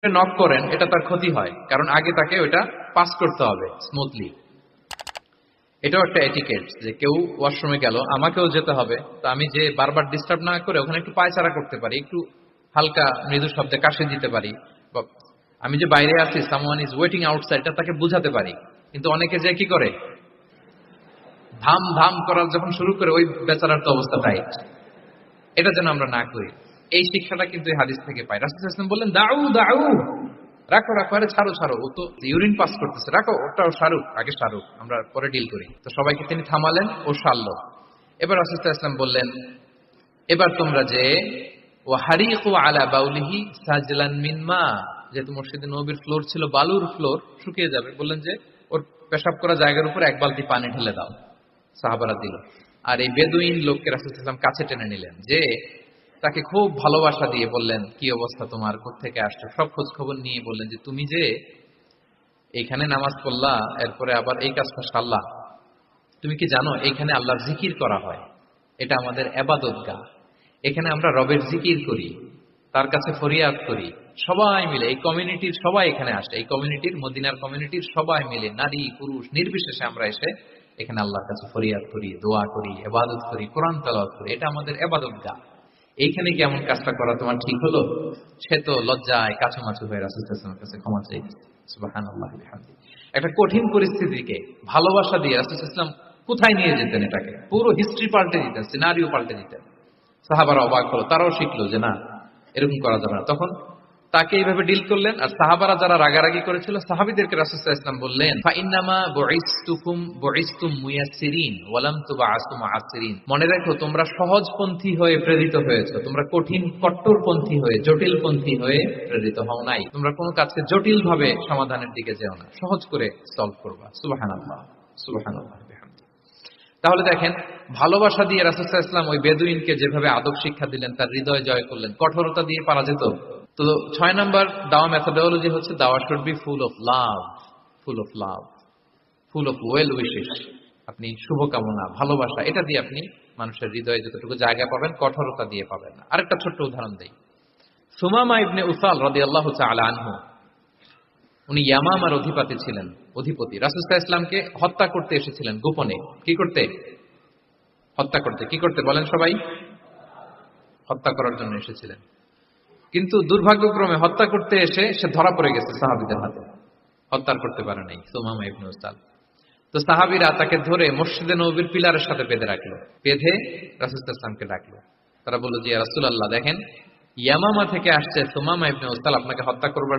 Knock করেন, এটা তার ক্ষতি হয়, কারণ আগে তাকে ওটা পাস করতে হবে স্মুথলি। এটাও একটা এটিকেট, যে কেউ ওয়াশরুমে গেল, আমাকেও যেতে হবে, তো আমি যে বারবার ডিস্টার্ব না করে ওখানে একটু পায়চারা করতে পারি, একটু হালকা মৃদু শব্দে কাশি দিতে পারি, বা আমি যে বাইরে আছি, সামওয়ান ইজ ওয়েটিং আউটসাইড, এটা তাকে বুঝাতে পারি। কিন্তু অনেকে যে কি করে, ধাম ধাম করার যখন শুরু করে, ওই বেচারার তো অবস্থা টাইট। এটা যেন আমরা না করি। এই শিক্ষাটা কিন্তু এই হাদিস থেকে পাই। রাসূল সাল্লাল্লাহু আলাইহি ওয়াসাল্লাম বললেন, দাউ দাউ, রাখো রাখো, আরে ছাড়ো ছাড়ো, ও তো ইউরিন পাস করতেছে, রাখো, ওটাও সারুক, আগে সারুক, আমরা পরে ডিল করি। তো সবাইকে তিনি থামালেন, ও সারলো। এবার রাসূল সাল্লাল্লাহু আলাইহি ওয়াসাল্লাম বললেন, এবার তোমরা যে ওয়াহারিকু আলা বাউলিহি সাজলান মিন মা, যেহেতু মসজিদে নববীর ফ্লোর ছিল বালুর ফ্লোর, শুকিয়ে যাবে, বললেন যে ওর পেশাব করা জায়গার উপর এক বালতি পানি ঢেলে দাও। সাহাবারা দিল। আর এই বেদুইন লোককে রাসূল সাল্লাল্লাহু আলাইহি ওয়াসাল্লাম কাছে টেনে নিলেন, যে তাকে খুব ভালোবাসা দিয়ে বললেন, কি অবস্থা তোমার, কোত্থেকে আসছো, সব খোঁজ খবর নিয়ে বললেন যে তুমি যে এইখানে নামাজ পড়লা, এরপরে আবার এই কাজটা সারলা, তুমি কি জানো এইখানে আল্লাহর জিকির করা হয়, এটা আমাদের ইবাদতগাহ, এখানে আমরা রবের জিকির করি, তার কাছে ফরিয়াদ করি, সবাই মিলে এই কমিউনিটির সবাই এখানে আসে, এই কমিউনিটির, মদিনার কমিউনিটির সবাই মিলে, নারী পুরুষ নির্বিশেষে আমরা এসে এখানে আল্লাহর কাছে ফরিয়াদ করি, দোয়া করি, ইবাদত করি, কোরআন তেলাওয়াত করি, এটা আমাদের ইবাদতগাহ। এইখানে কি এমন কাজটা করা তোমার ঠিক হলো? সে তো লজ্জায় কাছুমাছু হয়ে রাসূল সাল্লাল্লাহু আলাইহি ওয়াসাল্লামের কাছে ক্ষমা চাইছে। সুবহানাল্লাহি ওয়া বিহামদিহি। একটা কঠিন পরিস্থিতিকে ভালোবাসা দিয়ে রাসূল সাল্লাল্লাহু আলাইহি ওয়াসাল্লাম কোথায় নিয়ে যেতেন, এটাকে পুরো হিস্ট্রি পাল্টে দিতেন, সিনারিও পাল্টে দিতেন। সাহাবারা অবাক হলো, তারাও শিখলো যে না, এরকম করা যাবে না। তখন তাকে এইভাবে ডিল করলেন। আর সাহাবারা যারা রাগারাগি করেছিল, সাহাবীদেরকে রাসূল সাল্লাল্লাহু আলাইহি ওয়াসাল্লাম বললেন, ফাইন্নামা বুইসতুম মুয়াসসিরিন ওয়া লাম তুবআসু মুআসসিরিন, মনে রাখো তোমরা সহজপন্থী হয়ে প্রেরিত হয়েছো, তোমরা কঠিন কট্টরপন্থী হয়ে, জটিলপন্থী হয়ে প্রেরিত হও নাই। তোমরা কোনো কাজকে জটিল ভাবে সমাধানের দিকে যেও না, সহজ করে সলভ করবা। সুবহানাল্লাহ, সুবহানাল্লাহ। তাহলে দেখেন, ভালোবাসা দিয়ে রাসূল সাল্লাল্লাহু আলাইহি ওয়াসাল্লাম ওই বেদুইনকে যেভাবে আদব শিক্ষা দিলেন, তার হৃদয় জয় করলেন, কঠোরতা দিয়ে পারা যেত? তো 6 নাম্বার দাওয়া মেথোডোলজি হচ্ছে, দাওয়া should be full of love, full of love, full of well wishes. আপনি শুভকামনা, ভালোবাসা, এটা দিয়ে আপনি মানুষের হৃদয়ে যতটুকু জায়গা পাবেন, কঠোরতা দিয়ে পাবেন না। আরেকটা ছোট্ট উদাহরণ দেই। সুমামা ইবনে উসাল রাদিয়াল্লাহু তাআলা আনহু, উনি ইয়ামামার অধিপতি ছিলেন, অধিপতি। রাসূল সাল্লাল্লাহু আলাইহি ওয়াসাল্লামকে হত্যা করতে এসেছিলেন গোপনে। কি করতে? হত্যা করতে। কি করতে বলেন সবাই? হত্যা করার জন্য এসেছিলেন। কিন্তু দুর্ভাগ্যক্রমে হত্যা করতে এসে সে ধরা পড়ে গেছে সাহাবীদের হাতে, হত্যা করতে পারে নাই সুমামা ইবনে উসাল। তো সাহাবীরা তাকে ধরে মসজিদে নববীর পিলারের সাথে বেঁধে রাখলো, বেঁধে রাসূল সাল্লাল্লাহু আলাইহি ওয়াসাল্লামকে ডাকলো। তারা বলল যে ইয়া রাসূলুল্লাহ, দেখেন ইয়ামামা থেকে আসছে সুমামা ইবনে উসাল আপনাকে হত্যা করবার